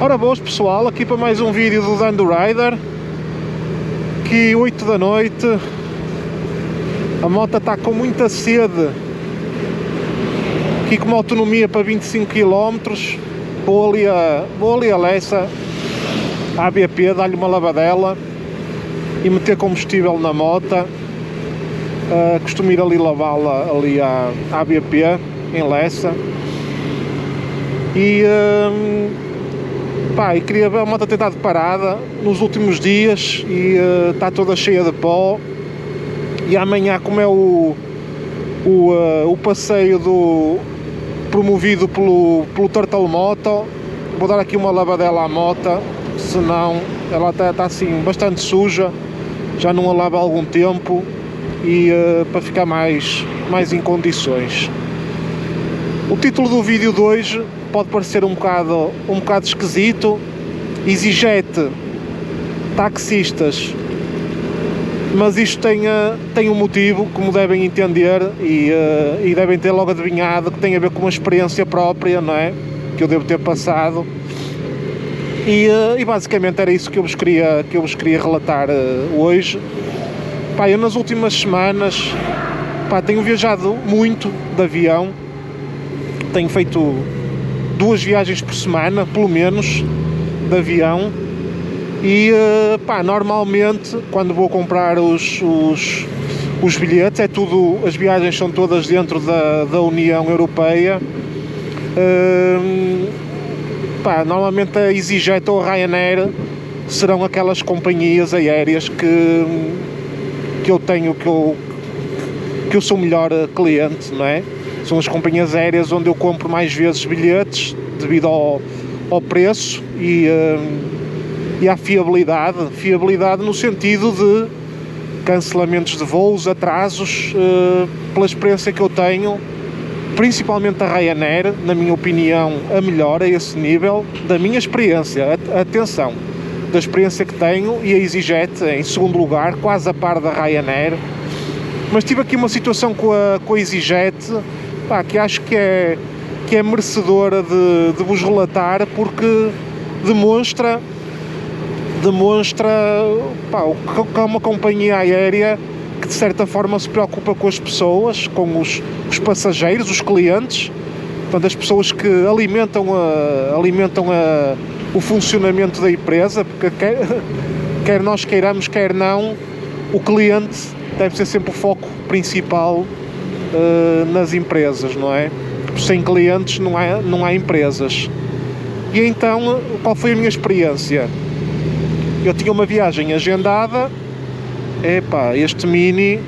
Ora boas pessoal, aqui para mais um vídeo do Dando Rider. Aqui 8 da noite. A moto está com muita sede. Aqui com uma autonomia para 25 km. Vou ali a Lessa, à ABP, dar-lhe uma lavadela e meter combustível na moto. Costumo ir ali lavá-la ali à ABP em Lessa. E e queria ver a moto ter estado parada nos últimos dias e está toda cheia de pó. E amanhã, como é o passeio promovido pelo Turtle Moto, vou dar aqui uma lavadela à moto, senão ela está assim bastante suja, já não a lavo há algum tempo, e para ficar mais em condições. O título do vídeo de hoje pode parecer um bocado esquisito: EasyJet, taxistas. Mas isto tem um motivo, como devem entender, e devem ter logo adivinhado, que tem a ver com uma experiência própria, não é? Que eu devo ter passado. E basicamente era isso que eu vos queria relatar hoje. Eu nas últimas semanas tenho viajado muito de avião. Tenho feito 2 viagens por semana, pelo menos, de avião. E normalmente quando vou comprar os bilhetes, as viagens são todas dentro da União Europeia. Normalmente a EasyJet ou a Ryanair serão aquelas companhias aéreas que eu sou o melhor cliente, não é? São as companhias aéreas onde eu compro mais vezes bilhetes devido ao preço e à fiabilidade no sentido de cancelamentos de voos, atrasos, pela experiência que eu tenho, principalmente a Ryanair, na minha opinião, a melhor a esse nível, da minha experiência, atenção, da experiência que tenho, e a EasyJet em segundo lugar, quase a par da Ryanair. Mas tive aqui uma situação com a EasyJet, que acho que é merecedora de vos relatar, porque demonstra o que é uma companhia aérea que de certa forma se preocupa com as pessoas, com os passageiros, os clientes, portanto as pessoas que alimentam o funcionamento da empresa, porque quer nós queiramos, quer não, o cliente deve ser sempre o foco principal nas empresas, não é? Sem clientes não há empresas. E então, qual foi a minha experiência? Eu tinha uma viagem agendada. Este Mini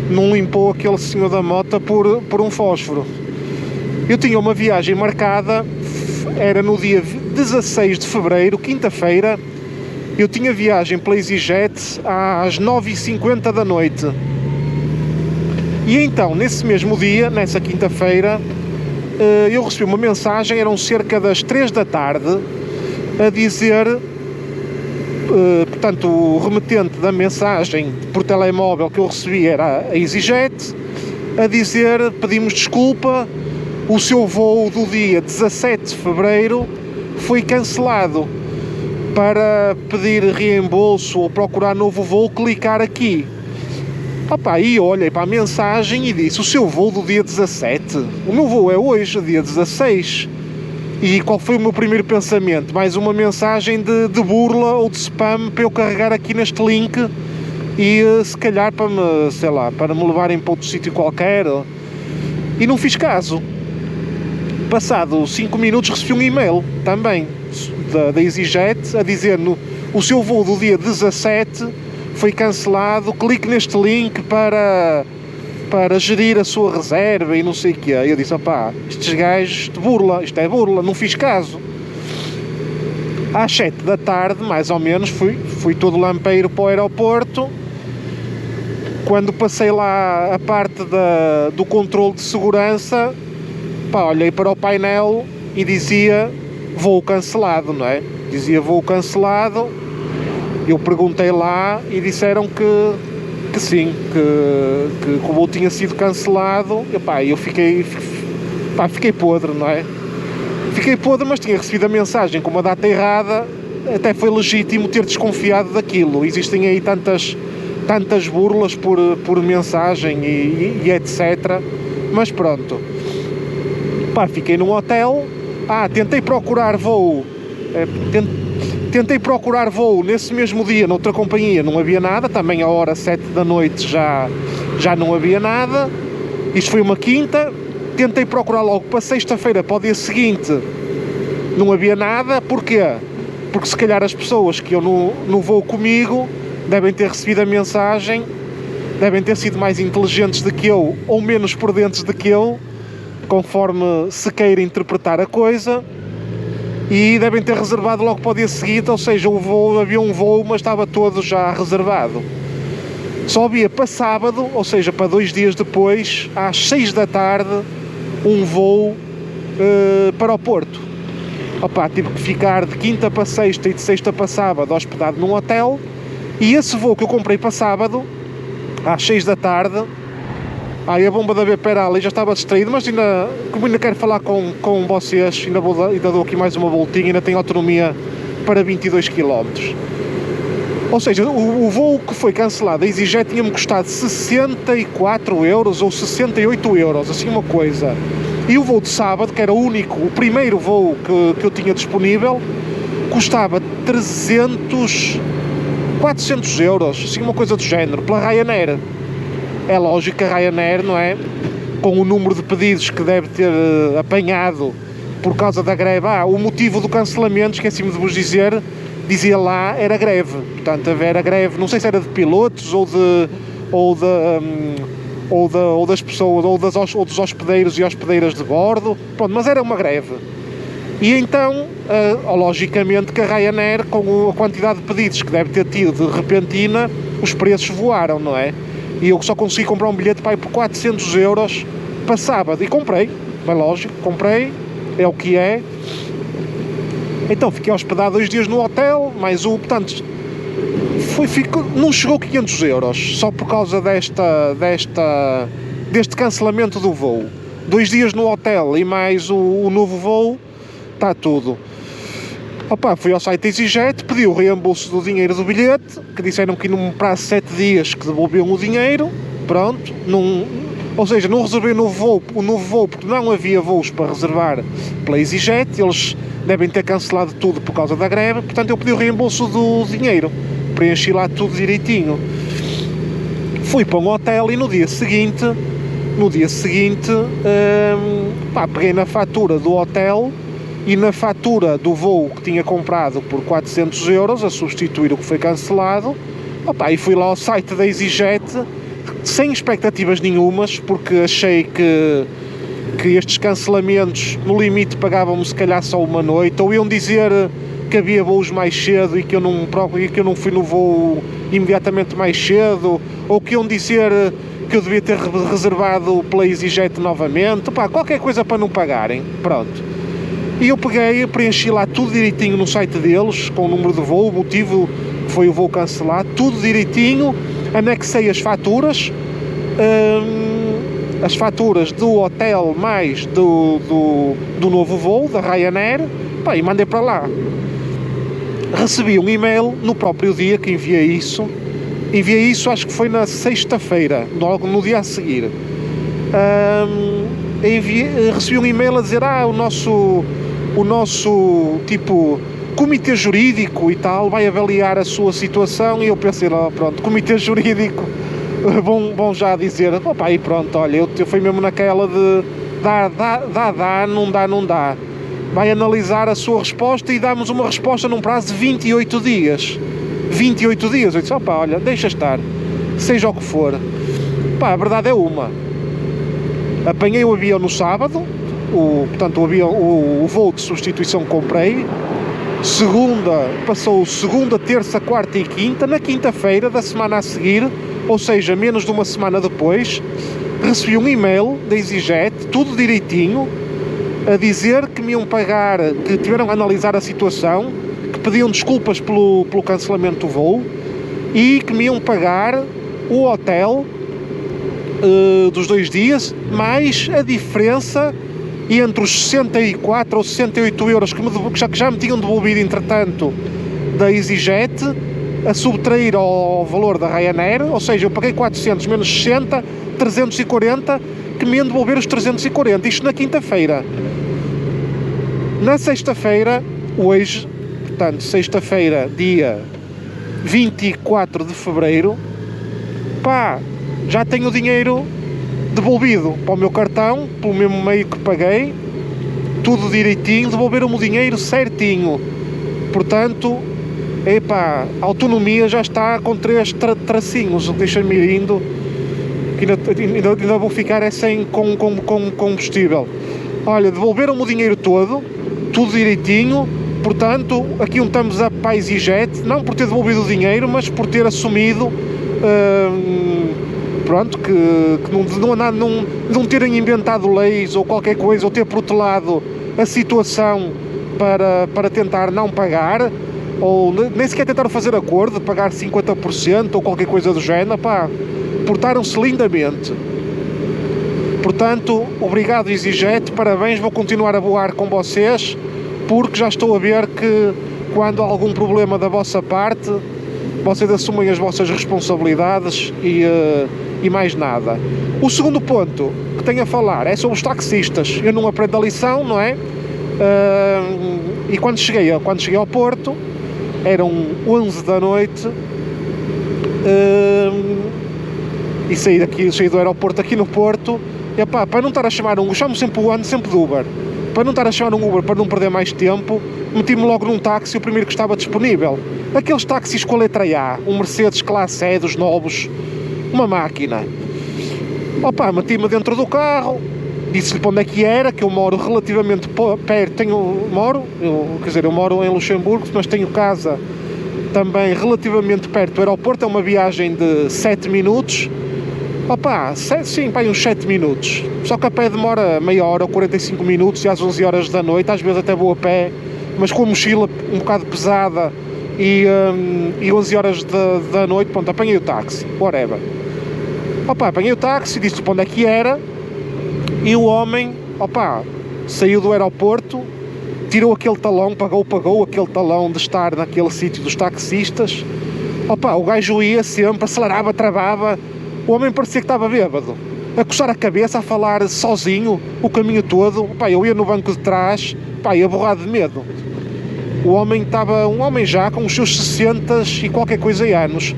não limpou aquele senhor da moto por um fósforo. Eu tinha uma viagem marcada, era no dia 16 de fevereiro, quinta-feira. Eu tinha viagem pela EasyJet às 9h50 da noite. E então, nesse mesmo dia, nessa quinta-feira, eu recebi uma mensagem, eram cerca das 3 da tarde, a dizer, portanto, o remetente da mensagem por telemóvel que eu recebi era a EasyJet, a dizer: pedimos desculpa, o seu voo do dia 17 de fevereiro foi cancelado. Para pedir reembolso ou procurar novo voo, clicar aqui. E eu olhei para a mensagem e disse: o seu voo do dia 17? O meu voo é hoje, dia 16. E qual foi o meu primeiro pensamento? Mais uma mensagem de burla ou de spam para eu carregar aqui neste link e se calhar para me levarem para outro sítio qualquer. E não fiz caso. Passado 5 minutos recebi um e-mail também da EasyJet a dizer: o seu voo do dia 17 foi cancelado, clique neste link para gerir a sua reserva e não sei o que é. Eu disse: estes gajos, isto é burla, não fiz caso. Às 7 da tarde, mais ou menos, fui todo lampeiro para o aeroporto. Quando passei lá a parte do controle de segurança, olhei para o painel e dizia voo cancelado, não é? Dizia voo cancelado. Eu perguntei lá e disseram que sim, que o voo tinha sido cancelado. Eu fiquei podre, não é? Fiquei podre, mas tinha recebido a mensagem com uma data errada, até foi legítimo ter desconfiado daquilo. Existem aí tantas burlas por mensagem e etc. Mas pronto. Pá, fiquei num hotel. Tentei procurar voo. Tentei procurar voo nesse mesmo dia noutra companhia, não havia nada. Também à hora 7 da noite já não havia nada. Isto foi uma quinta. Tentei procurar logo para sexta-feira, para o dia seguinte, não havia nada. Porquê? Porque se calhar as pessoas que eu no voo comigo devem ter recebido a mensagem, devem ter sido mais inteligentes do que eu ou menos prudentes do que eu, conforme se queira interpretar a coisa, e devem ter reservado logo para o dia seguinte. Ou seja, havia um voo, mas estava todo já reservado. Só havia para sábado, ou seja, para 2 dias depois, às 6 da tarde, um voo para o Porto. Tive que ficar de quinta para sexta e de sexta para sábado hospedado num hotel, e esse voo que eu comprei para sábado, às 6 da tarde, a bomba da BP era ali, já estava distraído, mas como ainda quero falar com vocês, ainda dou aqui mais uma voltinha, ainda tenho autonomia para 22 km. Ou seja, o voo que foi cancelado, a EasyJet, tinha-me custado 64 euros ou 68 euros, assim uma coisa. E o voo de sábado, que era o primeiro voo que eu tinha disponível, custava 400 euros, assim uma coisa do género, pela Ryanair. É lógico que a Ryanair, não é? Com o número de pedidos que deve ter apanhado por causa da greve. O motivo do cancelamento, esqueci-me de vos dizer, dizia lá, era greve. Portanto, era greve, não sei se era de pilotos ou das pessoas, ou dos hospedeiros e hospedeiras de bordo. Pronto, mas era uma greve. E então, logicamente que a Ryanair, com a quantidade de pedidos que deve ter tido de repentina, os preços voaram, não é? E eu só consegui comprar um bilhete por 400 euros para sábado. E comprei, é lógico, comprei, é o que é. Então fiquei hospedado 2 dias no hotel, mais portanto, não chegou 500 euros, só por causa deste cancelamento do voo. 2 dias no hotel e mais o novo voo, está tudo. Fui ao site da EasyJet, pedi o reembolso do dinheiro do bilhete, que disseram que num prazo de 7 dias que devolviam o dinheiro. Pronto, ou seja, não reservei o novo voo porque não havia voos para reservar pela EasyJet. Eles devem ter cancelado tudo por causa da greve, portanto eu pedi o reembolso do dinheiro, preenchi lá tudo direitinho. Fui para um hotel e no dia seguinte, peguei na fatura do hotel e na fatura do voo que tinha comprado por 400 euros, a substituir o que foi cancelado. E fui lá ao site da EasyJet sem expectativas nenhumas, porque achei que estes cancelamentos no limite pagavam-me se calhar só uma noite, ou iam dizer que havia voos mais cedo e que eu não fui no voo imediatamente mais cedo, ou que iam dizer que eu devia ter reservado pela EasyJet novamente, qualquer coisa para não pagarem. Pronto. E eu preenchi lá tudo direitinho no site deles, com o número de voo, o motivo que foi o voo cancelado, tudo direitinho, anexei as faturas do hotel mais do novo voo, da Ryanair, e mandei para lá. Recebi um e-mail no próprio dia que enviei isso, acho que foi na sexta-feira, logo no dia a seguir. Recebi um e-mail a dizer, o nosso comitê jurídico e tal vai avaliar a sua situação. E eu pensei lá, pronto, comitê jurídico, vão já dizer, e pronto, olha, eu fui mesmo naquela de dá, não dá. Vai analisar a sua resposta e dá-nos uma resposta num prazo de 28 dias. 28 dias, eu disse, olha, deixa estar, seja o que for. A verdade é uma. Apanhei o avião no sábado, o voo de substituição que comprei. Passou segunda, terça, quarta e quinta. Na quinta-feira da semana a seguir, ou seja, menos de uma semana depois, recebi um e-mail da EasyJet, tudo direitinho, a dizer que me iam pagar, que tiveram a analisar a situação, que pediam desculpas pelo cancelamento do voo e que me iam pagar o hotel dos 2 dias, mais a diferença e entre os 64 ou 68 euros que já me tinham devolvido entretanto da EasyJet, a subtrair ao valor da Ryanair, ou seja, eu paguei 400 menos 60, 340, que me iam devolver os 340, isto na quinta-feira. Na sexta-feira, hoje, portanto, sexta-feira, dia 24 de fevereiro, pá, já tenho o dinheiro devolvido para o meu cartão, pelo mesmo meio que paguei, tudo direitinho, devolveram-me o dinheiro certinho. Portanto, epá, a autonomia já está com 3 tracinhos, deixa-me ir indo, que ainda vou ficar sem com combustível. Olha, devolveram-me o dinheiro todo, tudo direitinho. Portanto, aqui um thumbs up para a EasyJet, não por ter devolvido o dinheiro, mas por ter assumido, pronto, que não terem inventado leis ou qualquer coisa, ou ter protelado a situação para tentar não pagar, ou nem sequer tentaram fazer acordo de pagar 50% ou qualquer coisa do género. Pá, portaram-se lindamente. Portanto, obrigado EasyJet, parabéns, vou continuar a voar com vocês, porque já estou a ver que quando há algum problema da vossa parte, vocês assumem as vossas responsabilidades e mais nada. O segundo ponto que tenho a falar é sobre os taxistas. Eu não aprendo a lição, não é? E quando cheguei ao Porto, eram 11 da noite, e saí do aeroporto aqui no Porto, e pá, para não estar a chamar eu chamo sempre o ano, sempre de Uber. Para não estar a chamar um Uber, para não perder mais tempo, meti-me logo num táxi, o primeiro que estava disponível. Aqueles táxis com a letra A, um Mercedes Classe E dos novos, uma máquina. Opa, meti-me dentro do carro, disse-lhe para onde é que era, que eu moro relativamente perto, eu moro em Luxemburgo, mas tenho casa também relativamente perto do aeroporto, é uma viagem de 7 minutos. Opa, sim, pá, uns 7 minutos. Só que a pé demora meia hora ou 45 minutos, e às 11 horas da noite, às vezes até vou a pé, mas com a mochila um bocado pesada, e 11 horas da noite, pronto, apanhei o táxi, whatever. Opa, apanhei o táxi, disse para onde é que era, e o homem, opa, saiu do aeroporto, tirou aquele talão, pagou aquele talão de estar naquele sítio dos taxistas. Opa, o gajo ia sempre, acelerava, travava. O homem parecia que estava bêbado, a coçar a cabeça, a falar sozinho o caminho todo. Pá, eu ia no banco de trás, pá, ia borrado de medo. O homem estava, um homem já com os seus 60 e qualquer coisa anos,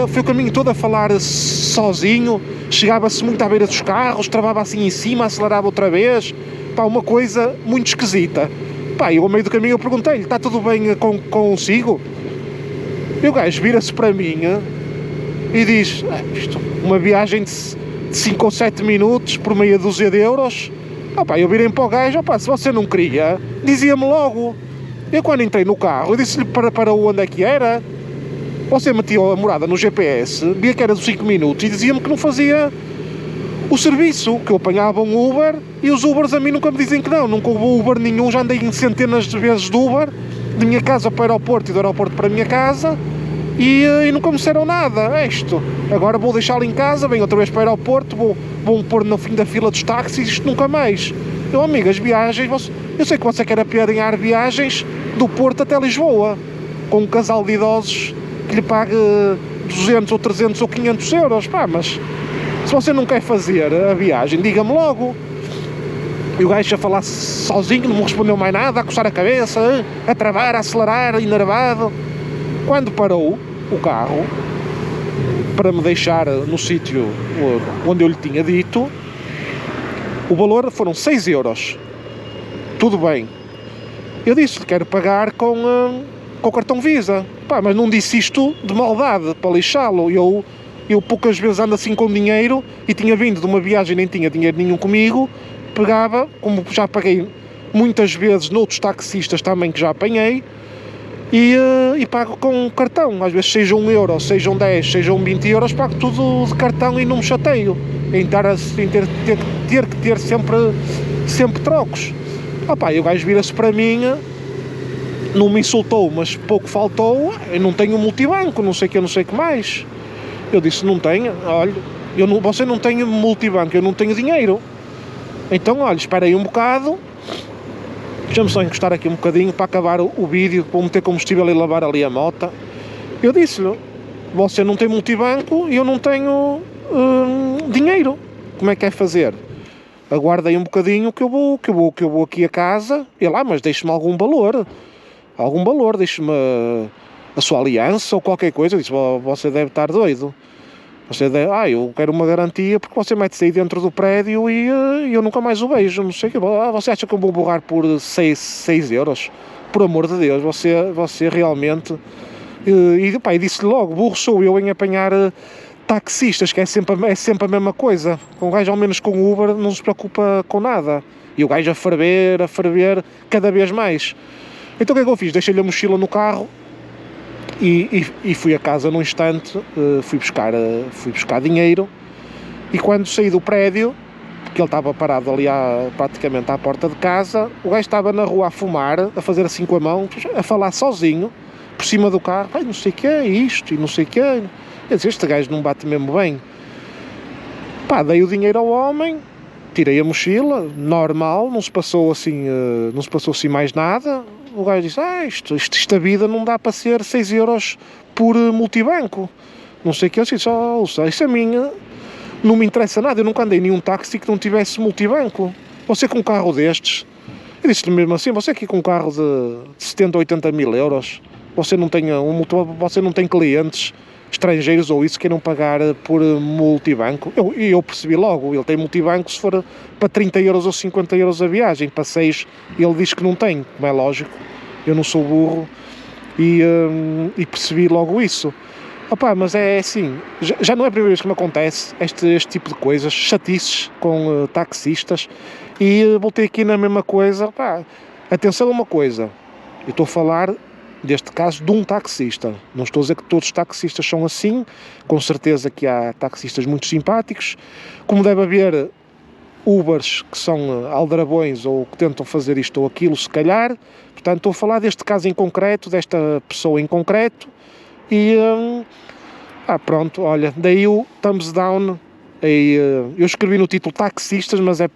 foi o caminho todo a falar sozinho, chegava-se muito à beira dos carros, travava assim em cima, acelerava outra vez. Pá, uma coisa muito esquisita. Pá, eu ao meio do caminho eu perguntei-lhe, está tudo bem consigo? E o gajo vira-se para mim e diz, uma viagem de 5 ou 7 minutos por meia dúzia de euros. Opa, eu virei para o gajo, opa, se você não queria, dizia-me logo. Eu quando entrei no carro, eu disse-lhe para onde é que era. Você metia a morada no GPS, via que era dos 5 minutos e dizia-me que não fazia o serviço, que eu apanhava um Uber, e os Ubers a mim nunca me dizem que não, nunca houve Uber nenhum, já andei em centenas de vezes de Uber, de minha casa para o aeroporto e do aeroporto para a minha casa, e nunca me disseram nada. Isto, agora vou deixá-lo em casa, venho outra vez para o aeroporto, vou-me pôr no fim da fila dos táxis, isto nunca mais. Eu, amigo, as viagens, eu sei que você quer apiadinhar viagens do Porto até Lisboa, com um casal de idosos que lhe pague 200 ou 300 ou 500 euros, pá, mas se você não quer fazer a viagem, diga-me logo. E o gajo a falar sozinho, não me respondeu mais nada, a coçar a cabeça, a travar, a acelerar, enervado. Quando parou o carro para me deixar no sítio onde eu lhe tinha dito, o valor foram 6 euros. Tudo bem. Eu disse-lhe, quero pagar com o cartão Visa. Pá, mas não disse isto de maldade, para lixá-lo. Eu poucas vezes ando assim com dinheiro, e tinha vindo de uma viagem, nem tinha dinheiro nenhum comigo, pegava, como já paguei muitas vezes noutros taxistas também que já apanhei, e pago com o cartão. Às vezes sejam 1 euro, sejam 10, sejam 20 euros, pago tudo de cartão e não me chateio em ter que ter sempre trocos. Opá, e o gajo vira-se para mim, não me insultou, mas pouco faltou, eu não tenho multibanco, não sei o que, não sei o que mais. Eu disse, não tenho, olha, você não tem multibanco, eu não tenho dinheiro. Então, olha, espera aí um bocado, deixa-me só encostar aqui um bocadinho para acabar o vídeo, para meter combustível e lavar ali a moto. Eu disse-lhe, você não tem multibanco e eu não tenho dinheiro, como é que é fazer? Aguarda aí um bocadinho que eu vou aqui a casa, e lá, mas deixe-me algum valor, deixe-me a sua aliança ou qualquer coisa. Eu disse, você deve estar doido. Eu quero uma garantia porque você mete-se aí dentro do prédio e eu nunca mais o vejo, não sei o que. Você acha que eu vou borrar por 6 euros? Por amor de Deus, você realmente... E disse-lhe logo, burro sou eu em apanhar taxistas, que é sempre a mesma coisa. Com o gajo, ao menos com o Uber, não se preocupa com nada. E o gajo a ferver cada vez mais. Então o que é que eu fiz? Deixei-lhe a mochila no carro e fui a casa num instante, fui buscar dinheiro, e quando saí do prédio, que ele estava parado ali praticamente à porta de casa, o gajo estava na rua a fumar, a fazer assim com a mão, a falar sozinho, por cima do carro, não sei o que é isto, e não sei o que é. Eu disse, este gajo não bate mesmo bem. Dei o dinheiro ao homem, tirei a mochila, normal, não se passou assim mais nada. O gajo disse, esta vida não dá para ser 6 euros por multibanco. Não sei o que, eu disse, isso a mim não me interessa nada, eu nunca andei em nenhum táxi que não tivesse multibanco. Você com um carro destes, eu disse-lhe mesmo assim, você aqui com um carro de 70 ou 80 mil euros, você não tem clientes estrangeiros ou isso queiram pagar por multibanco. Eu percebi logo, ele tem multibanco se for para 30 euros ou 50 euros a viagem, para 6 ele diz que não tem, como é lógico, eu não sou burro, e percebi logo isso. Mas é assim, já não é a primeira vez que me acontece este tipo de coisas, chatices com taxistas, e voltei aqui na mesma coisa. Atenção a uma coisa, eu estou a falar deste caso de um taxista, não estou a dizer que todos os taxistas são assim, com certeza que há taxistas muito simpáticos, como deve haver Ubers que são aldrabões ou que tentam fazer isto ou aquilo, se calhar. Portanto, estou a falar deste caso em concreto, desta pessoa em concreto, e pronto, olha, daí o thumbs down. Eu escrevi no título taxistas, mas é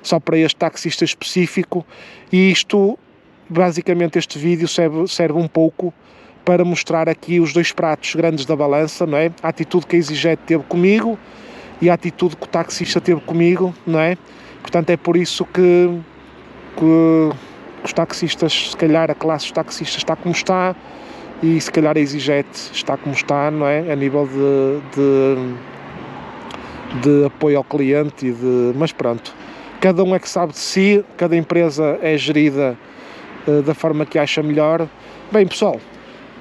só para este taxista específico, e isto, basicamente, este vídeo serve um pouco para mostrar aqui os dois pratos grandes da balança, não é? A atitude que a EasyJet teve comigo e a atitude que o taxista teve comigo, não é? Portanto, é por isso que os taxistas, se calhar a classe dos taxistas está como está, e se calhar a EasyJet está como está, não é? A nível de apoio ao cliente mas pronto, cada um é que sabe de si, cada empresa é gerida da forma que acha melhor. Bem, pessoal,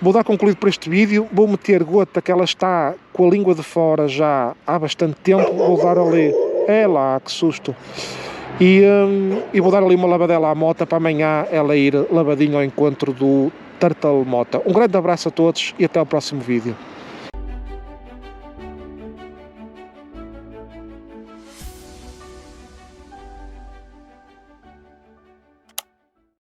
vou dar concluído por este vídeo, vou meter gota que ela está com a língua de fora já há bastante tempo, vou dar ali, que susto, e vou dar ali uma lavadela à moto para amanhã ela ir lavadinha ao encontro do Turtle Mota. Um grande abraço a todos e até ao próximo vídeo.